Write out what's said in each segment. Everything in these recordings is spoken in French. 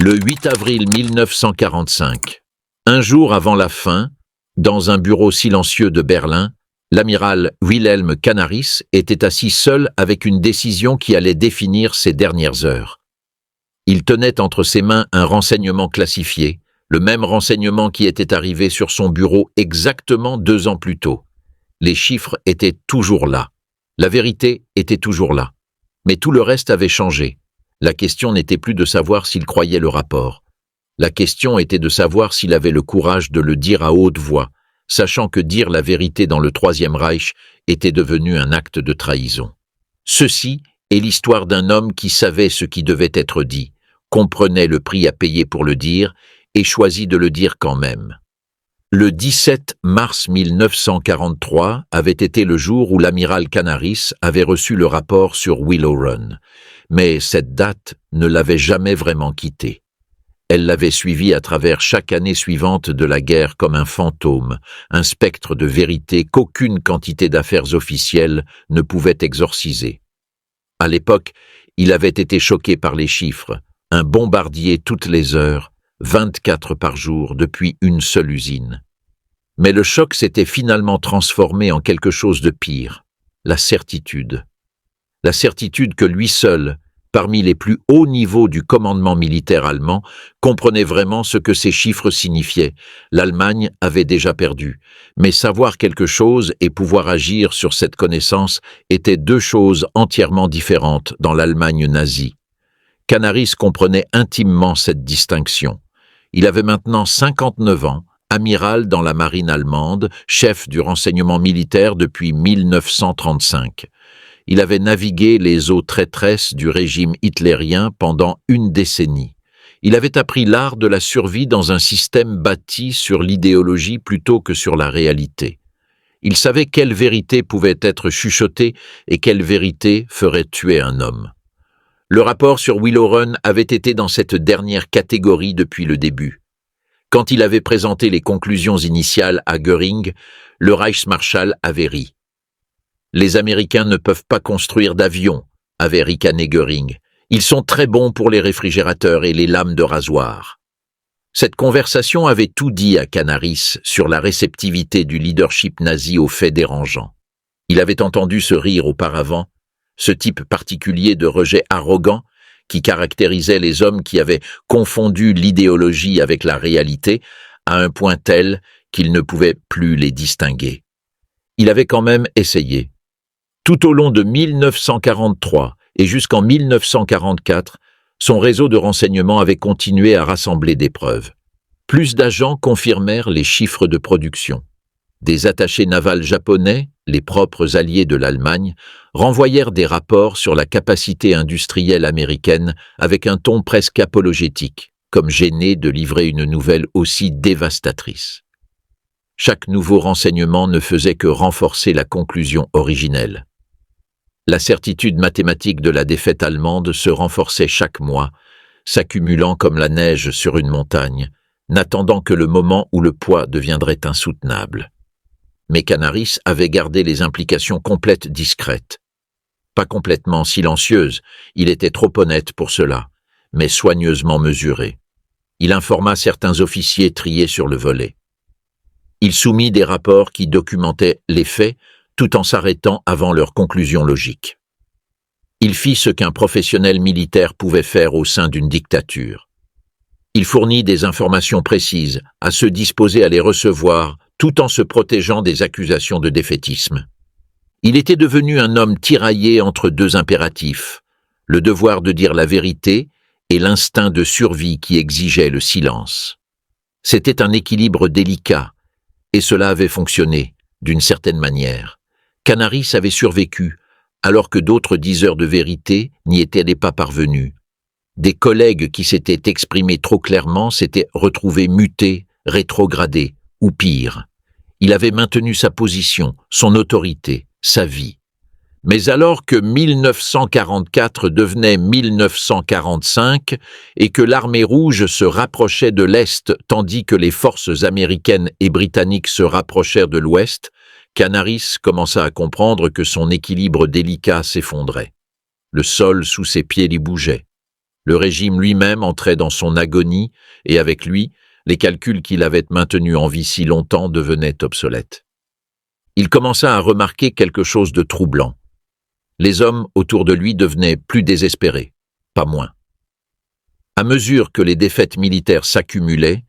Le 8 avril 1945, un jour avant la fin, dans un bureau silencieux de Berlin, l'amiral Wilhelm Canaris était assis seul avec une décision qui allait définir ses dernières heures. Il tenait entre ses mains un renseignement classifié, le même renseignement qui était arrivé sur son bureau exactement 2 ans plus tôt. Les chiffres étaient toujours là. La vérité était toujours là. Mais tout le reste avait changé. La question n'était plus de savoir s'il croyait le rapport. La question était de savoir s'il avait le courage de le dire à haute voix, sachant que dire la vérité dans le Troisième Reich était devenu un acte de trahison. Ceci est l'histoire d'un homme qui savait ce qui devait être dit, comprenait le prix à payer pour le dire et choisit de le dire quand même. Le 17 mars 1943 avait été le jour où l'amiral Canaris avait reçu le rapport sur Willow Run, mais cette date ne l'avait jamais vraiment quitté. Elle l'avait suivi à travers chaque année suivante de la guerre comme un fantôme, un spectre de vérité qu'aucune quantité d'affaires officielles ne pouvait exorciser. À l'époque, il avait été choqué par les chiffres, un bombardier toutes les heures, 24 par jour depuis une seule usine. Mais le choc s'était finalement transformé en quelque chose de pire, la certitude. La certitude que lui seul, parmi les plus hauts niveaux du commandement militaire allemand, comprenait vraiment ce que ces chiffres signifiaient. L'Allemagne avait déjà perdu, mais savoir quelque chose et pouvoir agir sur cette connaissance étaient 2 choses entièrement différentes dans l'Allemagne nazie. Canaris comprenait intimement cette distinction. Il avait maintenant 59 ans, amiral dans la marine allemande, chef du renseignement militaire depuis 1935. Il avait navigué les eaux traîtresses du régime hitlérien pendant 1 décennie. Il avait appris l'art de la survie dans un système bâti sur l'idéologie plutôt que sur la réalité. Il savait quelle vérité pouvait être chuchotée et quelle vérité ferait tuer un homme. Le rapport sur Willow Run avait été dans cette dernière catégorie depuis le début. Quand il avait présenté les conclusions initiales à Göring, le Reichsmarschall avait ri. Les Américains ne peuvent pas construire d'avions, avait ricané Göring. Ils sont très bons pour les réfrigérateurs et les lames de rasoir. Cette conversation avait tout dit à Canaris sur la réceptivité du leadership nazi aux faits dérangeants. Il avait entendu ce rire auparavant, ce type particulier de rejet arrogant qui caractérisait les hommes qui avaient confondu l'idéologie avec la réalité à un point tel qu'il ne pouvait plus les distinguer. Il avait quand même essayé. Tout au long de 1943 et jusqu'en 1944, son réseau de renseignement avait continué à rassembler des preuves. Plus d'agents confirmèrent les chiffres de production. Des attachés navals japonais, les propres alliés de l'Allemagne, renvoyèrent des rapports sur la capacité industrielle américaine avec un ton presque apologétique, comme gêné de livrer une nouvelle aussi dévastatrice. Chaque nouveau renseignement ne faisait que renforcer la conclusion originelle. La certitude mathématique de la défaite allemande se renforçait chaque mois, s'accumulant comme la neige sur une montagne, n'attendant que le moment où le poids deviendrait insoutenable. Mais Canaris avait gardé les implications complètes discrètes. Pas complètement silencieuses, il était trop honnête pour cela, mais soigneusement mesuré. Il informa certains officiers triés sur le volet. Il soumit des rapports qui documentaient les faits tout en s'arrêtant avant leur conclusion logique. Il fit ce qu'un professionnel militaire pouvait faire au sein d'une dictature. Il fournit des informations précises à ceux disposés à les recevoir tout en se protégeant des accusations de défaitisme. Il était devenu un homme tiraillé entre 2 impératifs, le devoir de dire la vérité et l'instinct de survie qui exigeait le silence. C'était un équilibre délicat, et cela avait fonctionné, d'une certaine manière. Canaris avait survécu, alors que d'autres diseurs de vérité n'y étaient pas parvenus. Des collègues qui s'étaient exprimés trop clairement s'étaient retrouvés mutés, rétrogradés, ou pire. Il avait maintenu sa position, son autorité, sa vie. Mais alors que 1944 devenait 1945 et que l'armée rouge se rapprochait de l'Est tandis que les forces américaines et britanniques se rapprochèrent de l'Ouest, Canaris commença à comprendre que son équilibre délicat s'effondrait. Le sol sous ses pieds lui bougeait. Le régime lui-même entrait dans son agonie, et avec lui, les calculs qu'il avait maintenus en vie si longtemps devenaient obsolètes. Il commença à remarquer quelque chose de troublant. Les hommes autour de lui devenaient plus désespérés, pas moins. À mesure que les défaites militaires s'accumulaient,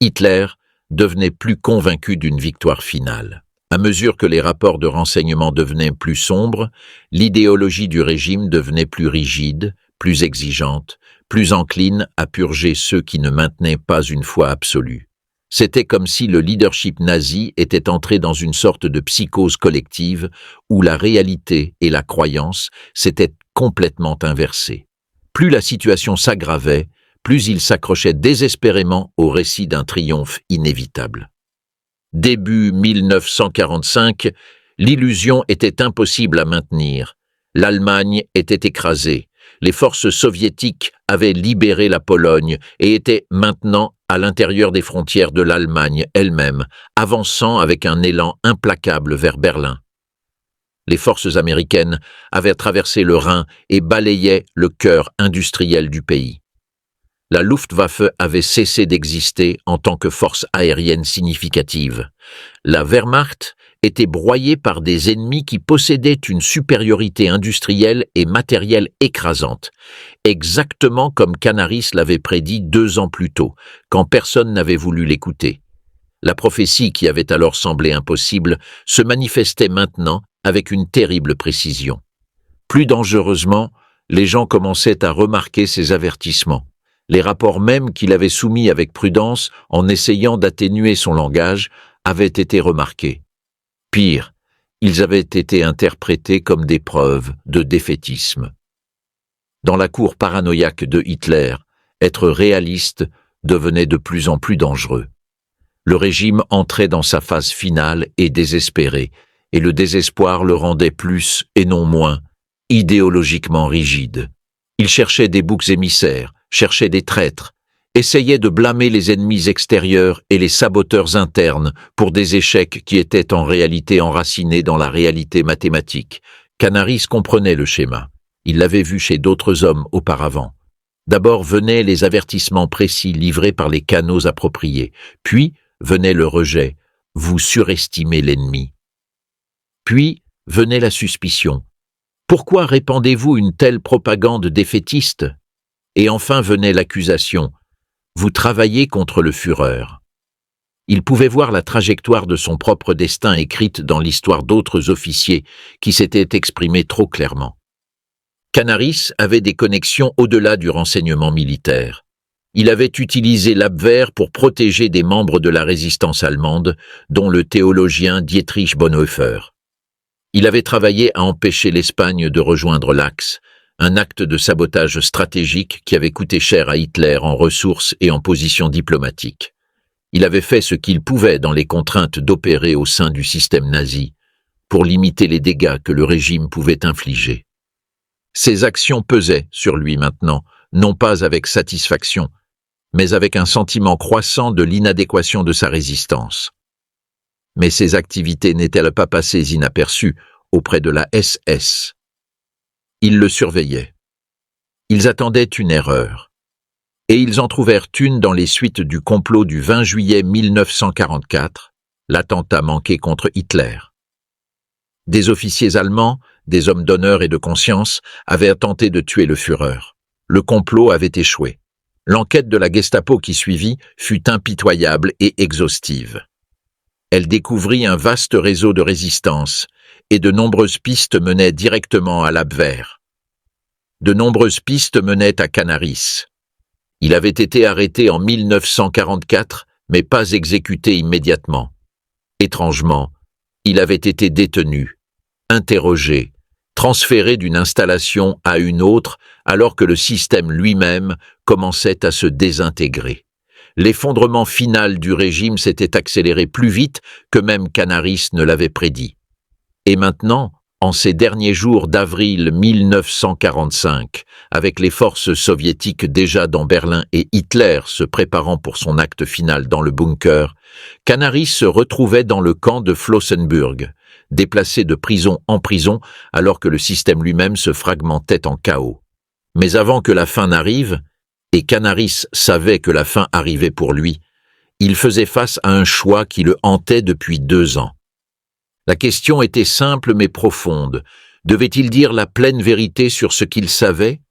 Hitler devenait plus convaincu d'une victoire finale. À mesure que les rapports de renseignement devenaient plus sombres, l'idéologie du régime devenait plus rigide, plus exigeante, plus encline à purger ceux qui ne maintenaient pas une foi absolue. C'était comme si le leadership nazi était entré dans une sorte de psychose collective où la réalité et la croyance s'étaient complètement inversées. Plus la situation s'aggravait, plus il s'accrochait désespérément au récit d'un triomphe inévitable. Début 1945, l'illusion était impossible à maintenir. L'Allemagne était écrasée. Les forces soviétiques avaient libéré la Pologne et étaient maintenant à l'intérieur des frontières de l'Allemagne elle-même, avançant avec un élan implacable vers Berlin. Les forces américaines avaient traversé le Rhin et balayaient le cœur industriel du pays. La Luftwaffe avait cessé d'exister en tant que force aérienne significative. La Wehrmacht était broyée par des ennemis qui possédaient une supériorité industrielle et matérielle écrasante, exactement comme Canaris l'avait prédit 2 ans plus tôt, quand personne n'avait voulu l'écouter. La prophétie qui avait alors semblé impossible se manifestait maintenant avec une terrible précision. Plus dangereusement, les gens commençaient à remarquer ces avertissements. Les rapports mêmes qu'il avait soumis avec prudence en essayant d'atténuer son langage avaient été remarqués. Pire, ils avaient été interprétés comme des preuves de défaitisme. Dans la cour paranoïaque de Hitler, être réaliste devenait de plus en plus dangereux. Le régime entrait dans sa phase finale et désespéré, et le désespoir le rendait plus, et non moins, idéologiquement rigide. Il cherchait des boucs émissaires, cherchait des traîtres, essayait de blâmer les ennemis extérieurs et les saboteurs internes pour des échecs qui étaient en réalité enracinés dans la réalité mathématique. Canaris comprenait le schéma. Il l'avait vu chez d'autres hommes auparavant. D'abord venaient les avertissements précis livrés par les canaux appropriés, puis venait le rejet, vous surestimez l'ennemi. Puis venait la suspicion. Pourquoi répandez-vous une telle propagande défaitiste? Et enfin venait l'accusation. Vous travaillez contre le Führer. Il pouvait voir la trajectoire de son propre destin écrite dans l'histoire d'autres officiers qui s'étaient exprimés trop clairement. Canaris avait des connexions au-delà du renseignement militaire. Il avait utilisé l'Abwehr pour protéger des membres de la résistance allemande, dont le théologien Dietrich Bonhoeffer. Il avait travaillé à empêcher l'Espagne de rejoindre l'Axe, un acte de sabotage stratégique qui avait coûté cher à Hitler en ressources et en position diplomatique. Il avait fait ce qu'il pouvait dans les contraintes d'opérer au sein du système nazi, pour limiter les dégâts que le régime pouvait infliger. Ses actions pesaient sur lui maintenant, non pas avec satisfaction, mais avec un sentiment croissant de l'inadéquation de sa résistance. Mais ses activités n'étaient-elles pas passées inaperçues auprès de la SS? Ils le surveillaient. Ils attendaient une erreur. Et ils en trouvèrent une dans les suites du complot du 20 juillet 1944, l'attentat manqué contre Hitler. Des officiers allemands, des hommes d'honneur et de conscience, avaient tenté de tuer le Führer. Le complot avait échoué. L'enquête de la Gestapo qui suivit fut impitoyable et exhaustive. Elle découvrit un vaste réseau de résistance, et de nombreuses pistes menaient directement à l'Abwehr. De nombreuses pistes menaient à Canaris. Il avait été arrêté en 1944, mais pas exécuté immédiatement. Étrangement, il avait été détenu, interrogé, transféré d'une installation à une autre, alors que le système lui-même commençait à se désintégrer. L'effondrement final du régime s'était accéléré plus vite que même Canaris ne l'avait prédit. Et maintenant, en ces derniers jours d'avril 1945, avec les forces soviétiques déjà dans Berlin et Hitler se préparant pour son acte final dans le bunker, Canaris se retrouvait dans le camp de Flossenbürg, déplacé de prison en prison alors que le système lui-même se fragmentait en chaos. Mais avant que la fin n'arrive, et Canaris savait que la fin arrivait pour lui, il faisait face à un choix qui le hantait depuis 2 ans. La question était simple mais profonde. Devait-il dire la pleine vérité sur ce qu'il savait?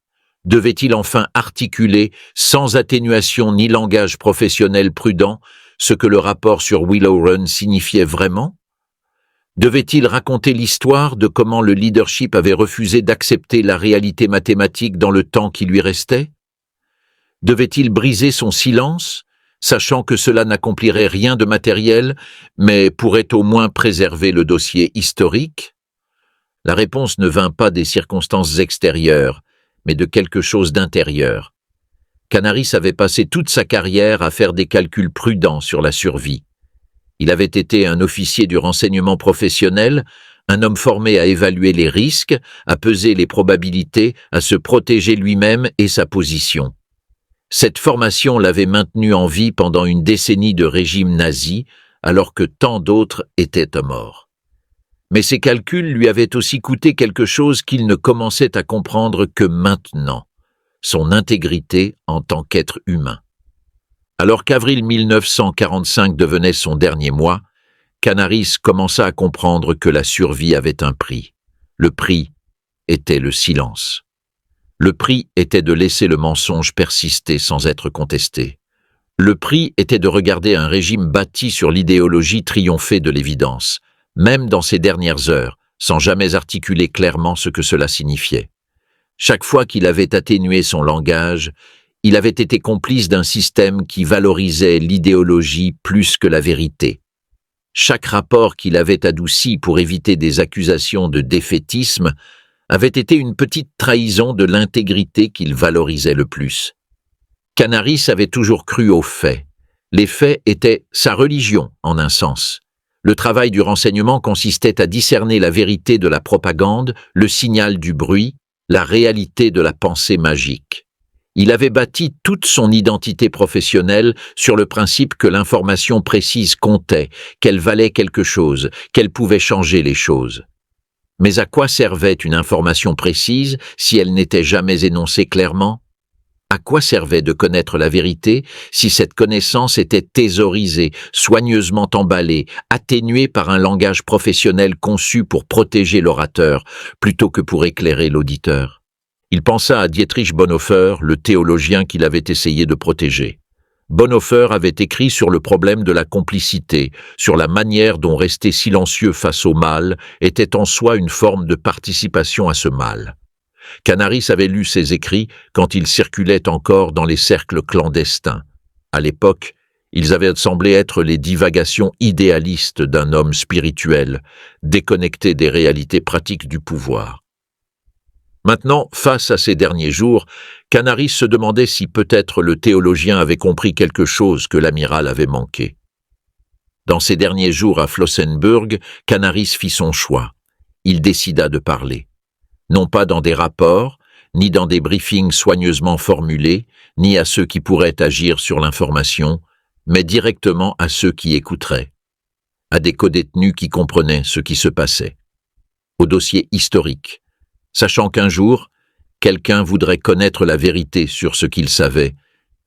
Devait-il enfin articuler, sans atténuation ni langage professionnel prudent, ce que le rapport sur Willow Run signifiait vraiment? Devait-il raconter l'histoire de comment le leadership avait refusé d'accepter la réalité mathématique dans le temps qui lui restait? Devait-il briser son silence, sachant que cela n'accomplirait rien de matériel, mais pourrait au moins préserver le dossier historique? La réponse ne vint pas des circonstances extérieures, mais de quelque chose d'intérieur. Canaris avait passé toute sa carrière à faire des calculs prudents sur la survie. Il avait été un officier du renseignement professionnel, un homme formé à évaluer les risques, à peser les probabilités, à se protéger lui-même et sa position. Cette formation l'avait maintenu en vie pendant une décennie de régime nazi, alors que tant d'autres étaient à mort. Mais ces calculs lui avaient aussi coûté quelque chose qu'il ne commençait à comprendre que maintenant, son intégrité en tant qu'être humain. Alors qu'avril 1945 devenait son dernier mois, Canaris commença à comprendre que la survie avait un prix. Le prix était le silence. Le prix était de laisser le mensonge persister sans être contesté. Le prix était de regarder un régime bâti sur l'idéologie triompher de l'évidence, même dans ses dernières heures, sans jamais articuler clairement ce que cela signifiait. Chaque fois qu'il avait atténué son langage, il avait été complice d'un système qui valorisait l'idéologie plus que la vérité. Chaque rapport qu'il avait adouci pour éviter des accusations de défaitisme avait été une petite trahison de l'intégrité qu'il valorisait le plus. Canaris avait toujours cru aux faits. Les faits étaient sa religion, en un sens. Le travail du renseignement consistait à discerner la vérité de la propagande, le signal du bruit, la réalité de la pensée magique. Il avait bâti toute son identité professionnelle sur le principe que l'information précise comptait, qu'elle valait quelque chose, qu'elle pouvait changer les choses. Mais à quoi servait une information précise si elle n'était jamais énoncée clairement? À quoi servait de connaître la vérité si cette connaissance était thésaurisée, soigneusement emballée, atténuée par un langage professionnel conçu pour protéger l'orateur, plutôt que pour éclairer l'auditeur? Il pensa à Dietrich Bonhoeffer, le théologien qu'il avait essayé de protéger. Bonhoeffer avait écrit sur le problème de la complicité, sur la manière dont rester silencieux face au mal était en soi une forme de participation à ce mal. Canaris avait lu ses écrits quand il circulait encore dans les cercles clandestins. À l'époque, ils avaient semblé être les divagations idéalistes d'un homme spirituel, déconnecté des réalités pratiques du pouvoir. Maintenant, face à ces derniers jours, Canaris se demandait si peut-être le théologien avait compris quelque chose que l'amiral avait manqué. Dans ces derniers jours à Flossenbürg, Canaris fit son choix. Il décida de parler. Non pas dans des rapports, ni dans des briefings soigneusement formulés, ni à ceux qui pourraient agir sur l'information, mais directement à ceux qui écouteraient, à des codétenus qui comprenaient ce qui se passait, au dossier historique, sachant qu'un jour, quelqu'un voudrait connaître la vérité sur ce qu'il savait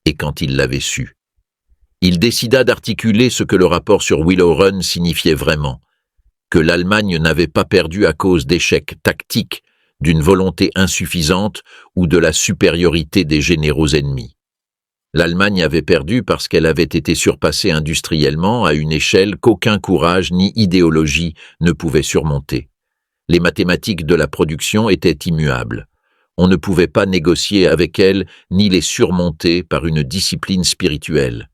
et quand il l'avait su. Il décida d'articuler ce que le rapport sur Willow Run signifiait vraiment, que l'Allemagne n'avait pas perdu à cause d'échecs tactiques, d'une volonté insuffisante ou de la supériorité des généraux ennemis. L'Allemagne avait perdu parce qu'elle avait été surpassée industriellement à une échelle qu'aucun courage ni idéologie ne pouvait surmonter. Les mathématiques de la production étaient immuables. On ne pouvait pas négocier avec elles ni les surmonter par une discipline spirituelle.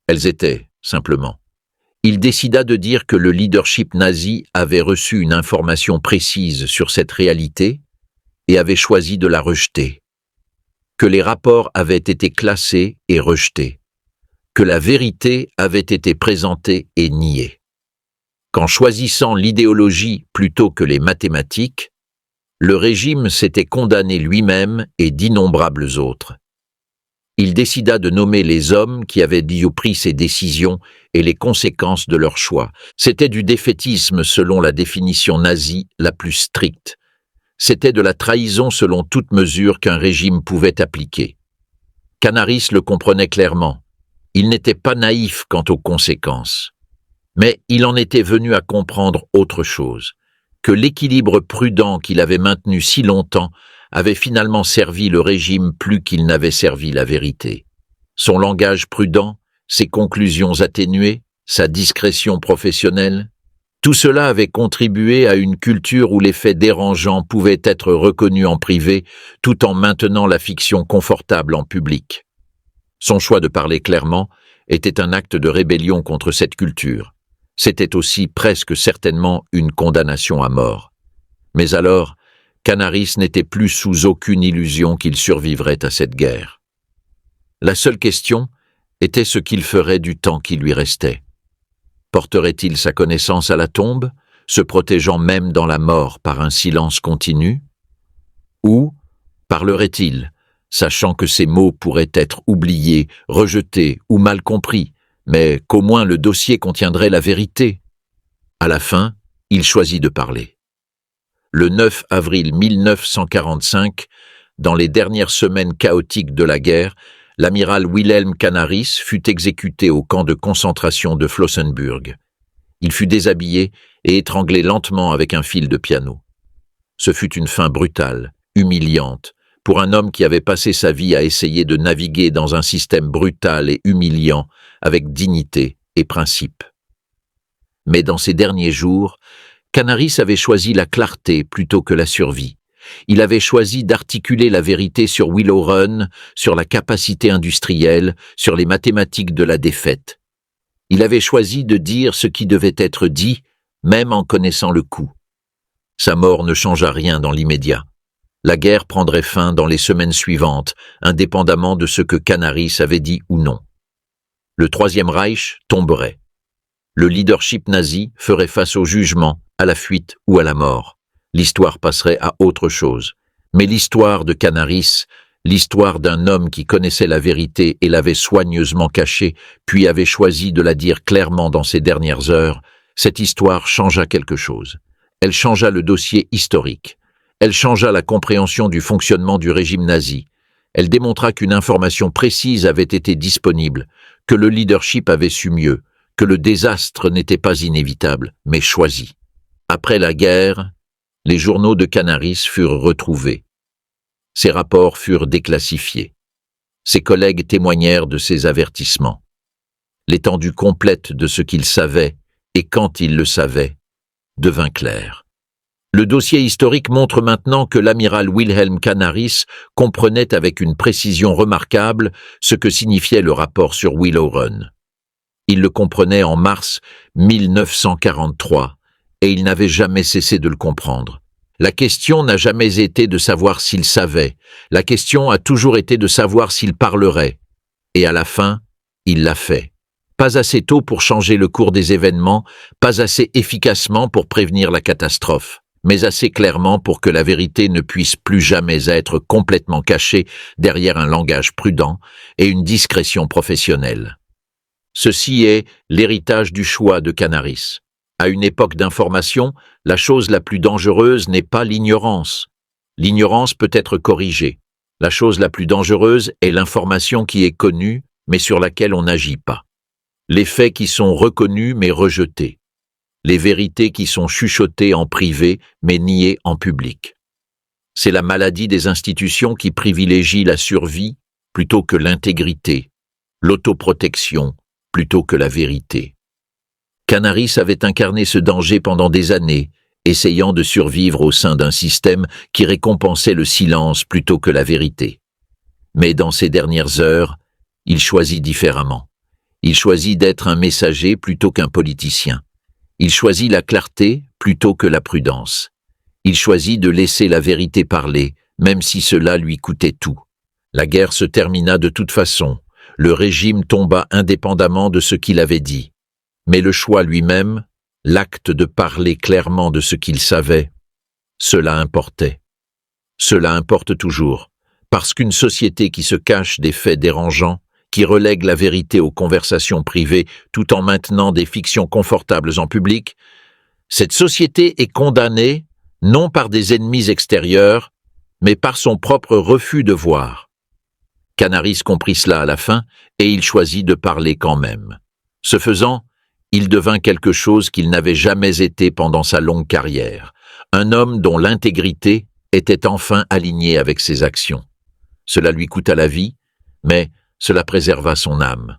Elles étaient, simplement. Il décida de dire que le leadership nazi avait reçu une information précise sur cette réalité et avait choisi de la rejeter. Que les rapports avaient été classés et rejetés. Que la vérité avait été présentée et niée. Qu'en choisissant l'idéologie plutôt que les mathématiques, le régime s'était condamné lui-même et d'innombrables autres. Il décida de nommer les hommes qui avaient pris ces décisions et les conséquences de leur choix. C'était du défaitisme selon la définition nazie la plus stricte. C'était de la trahison selon toute mesure qu'un régime pouvait appliquer. Canaris le comprenait clairement. Il n'était pas naïf quant aux conséquences. Mais il en était venu à comprendre autre chose, que l'équilibre prudent qu'il avait maintenu si longtemps avait finalement servi le régime plus qu'il n'avait servi la vérité. Son langage prudent, ses conclusions atténuées, sa discrétion professionnelle, tout cela avait contribué à une culture où les faits dérangeants pouvaient être reconnus en privé tout en maintenant la fiction confortable en public. Son choix de parler clairement était un acte de rébellion contre cette culture. C'était aussi presque certainement une condamnation à mort. Mais alors, Canaris n'était plus sous aucune illusion qu'il survivrait à cette guerre. La seule question était ce qu'il ferait du temps qui lui restait. Porterait-il sa connaissance à la tombe, se protégeant même dans la mort par un silence continu? Ou parlerait-il, sachant que ses mots pourraient être oubliés, rejetés ou mal compris, mais qu'au moins le dossier contiendrait la vérité? À la fin, il choisit de parler. Le 9 avril 1945, dans les dernières semaines chaotiques de la guerre, l'amiral Wilhelm Canaris fut exécuté au camp de concentration de Flossenbürg. Il fut déshabillé et étranglé lentement avec un fil de piano. Ce fut une fin brutale, humiliante, pour un homme qui avait passé sa vie à essayer de naviguer dans un système brutal et humiliant avec dignité et principe. Mais dans ces derniers jours, Canaris avait choisi la clarté plutôt que la survie. Il avait choisi d'articuler la vérité sur Willow Run, sur la capacité industrielle, sur les mathématiques de la défaite. Il avait choisi de dire ce qui devait être dit, même en connaissant le coup. Sa mort ne changea rien dans l'immédiat. La guerre prendrait fin dans les semaines suivantes, indépendamment de ce que Canaris avait dit ou non. Le Troisième Reich tomberait. Le leadership nazi ferait face au jugement, à la fuite ou à la mort. L'histoire passerait à autre chose. Mais l'histoire de Canaris, l'histoire d'un homme qui connaissait la vérité et l'avait soigneusement cachée, puis avait choisi de la dire clairement dans ses dernières heures, cette histoire changea quelque chose. Elle changea le dossier historique. Elle changea la compréhension du fonctionnement du régime nazi. Elle démontra qu'une information précise avait été disponible, que le leadership avait su mieux, que le désastre n'était pas inévitable, mais choisi. Après la guerre, les journaux de Canaris furent retrouvés. Ses rapports furent déclassifiés. Ses collègues témoignèrent de ses avertissements. L'étendue complète de ce qu'il savait, et quand il le savait, devint claire. Le dossier historique montre maintenant que l'amiral Wilhelm Canaris comprenait avec une précision remarquable ce que signifiait le rapport sur Willow Run. Il le comprenait en mars 1943, et il n'avait jamais cessé de le comprendre. La question n'a jamais été de savoir s'il savait, la question a toujours été de savoir s'il parlerait. Et à la fin, il l'a fait. Pas assez tôt pour changer le cours des événements, pas assez efficacement pour prévenir la catastrophe, mais assez clairement pour que la vérité ne puisse plus jamais être complètement cachée derrière un langage prudent et une discrétion professionnelle. Ceci est l'héritage du choix de Canaris. À une époque d'information, la chose la plus dangereuse n'est pas l'ignorance. L'ignorance peut être corrigée. La chose la plus dangereuse est l'information qui est connue, mais sur laquelle on n'agit pas. Les faits qui sont reconnus mais rejetés. Les vérités qui sont chuchotées en privé mais niées en public. C'est la maladie des institutions qui privilégie la survie plutôt que l'intégrité, l'autoprotection plutôt que la vérité. Canaris avait incarné ce danger pendant des années, essayant de survivre au sein d'un système qui récompensait le silence plutôt que la vérité. Mais dans ces dernières heures, il choisit différemment. Il choisit d'être un messager plutôt qu'un politicien. Il choisit la clarté plutôt que la prudence. Il choisit de laisser la vérité parler, même si cela lui coûtait tout. La guerre se termina de toute façon. Le régime tomba indépendamment de ce qu'il avait dit. Mais le choix lui-même, l'acte de parler clairement de ce qu'il savait, cela importait. Cela importe toujours, parce qu'une société qui se cache des faits dérangeants, qui relègue la vérité aux conversations privées tout en maintenant des fictions confortables en public, cette société est condamnée non par des ennemis extérieurs, mais par son propre refus de voir. Canaris comprit cela à la fin, et il choisit de parler quand même. Ce faisant, il devint quelque chose qu'il n'avait jamais été pendant sa longue carrière, un homme dont l'intégrité était enfin alignée avec ses actions. Cela lui coûta la vie, mais cela préserva son âme.